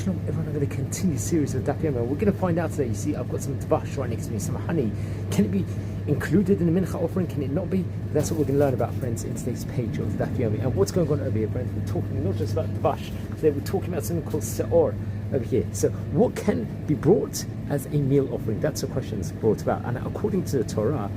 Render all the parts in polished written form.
Shalom, everyone. I'm going to continue the series of Daf Yomi. We're going to find out today. You see, I've got some dvash right next to me, some honey. Can it be included in the mincha offering? Can it not be? That's what we're going to learn about, friends, in today's page of Daf Yomi. And what's going on over here, friends? We're talking not just about dvash. Today we're talking about something called se'or over here. So what can be brought as a meal offering? That's the question that's brought about. And according to the Torah,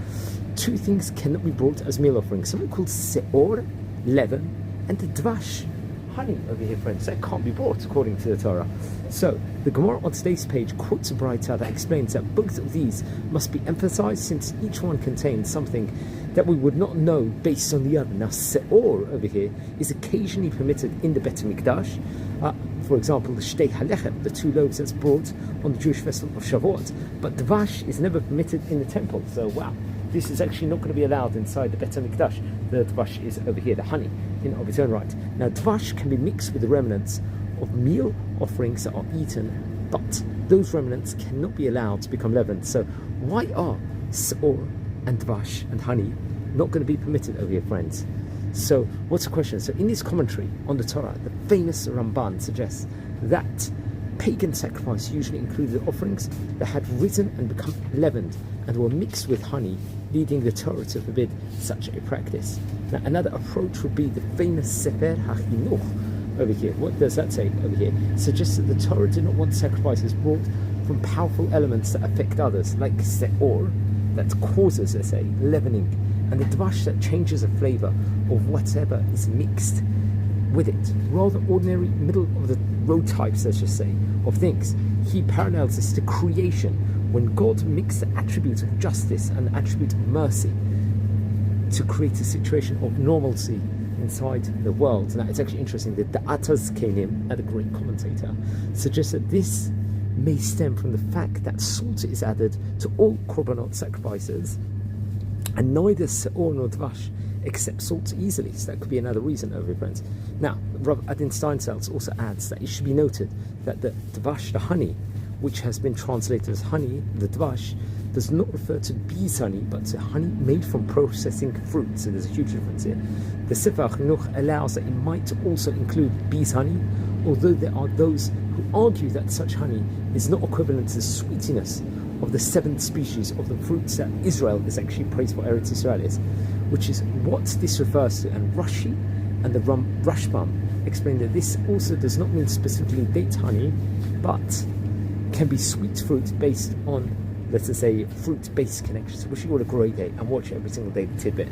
two things cannot be brought as meal offerings. Something called se'or, leaven, and the dvash, honey over here, friends. That can't be brought according to the Torah. So the Gemara on today's page quotes a braita that explains that both of these must be emphasized since each one contains something that we would not know based on the other. Now se'or over here is occasionally permitted in the Bet HaMikdash. For example, the shtei halechem, the two loaves that's brought on the Jewish festival of Shavuot. But dvash is never permitted in the temple. So wow, this is actually not going to be allowed inside the Bet HaMikdash. The dvash is over here, the honey in of its own right. Now dvash can be mixed with the remnants of meal offerings that are eaten, but those remnants cannot be allowed to become leavened. So why are se'or and dvash and honey not going to be permitted over here, friends? So what's the question? So in this commentary on the Torah, the famous Ramban suggests that pagan sacrifice usually included offerings that had risen and become leavened and were mixed with honey, leading the Torah to forbid such a practice. Now another approach would be the famous Sefer HaChinuch over here. What does that say over here? It suggests that the Torah did not want sacrifices brought from powerful elements that affect others, like se'or, that causes, let's say, leavening, and the dvash that changes the flavor of whatever is mixed with it. Rather ordinary, middle of the road types, let's just say, of things. He parallels this to creation, when God mixed the attribute of justice and the attribute of mercy to create a situation of normalcy inside the world. Now it's actually interesting that the Ataz Kenim, a great commentator, suggests that this may stem from the fact that salt is added to all Korabnot sacrifices, and neither se'or nor dvash accept salt easily. So that could be another reason over here, friends. Now, Rav Adin Steinsaltz also adds that it should be noted that the dvash, the honey, which has been translated as honey, the dvash, does not refer to bees' honey, but to honey made from processing fruit. So there's a huge difference here. The Sefer HaChinuch allows that it might also include bees' honey, although there are those who argue that such honey is not equivalent to the sweetiness of the seventh species of the fruits that Israel is actually praised for, Eretz Israel is, which is what this refers to. And Rashi and the Rashbam explain that this also does not mean specifically date honey, but can be sweet fruit based on, let's just say, fruit-based connections. So wish you all a great day and watch every single day the tidbit.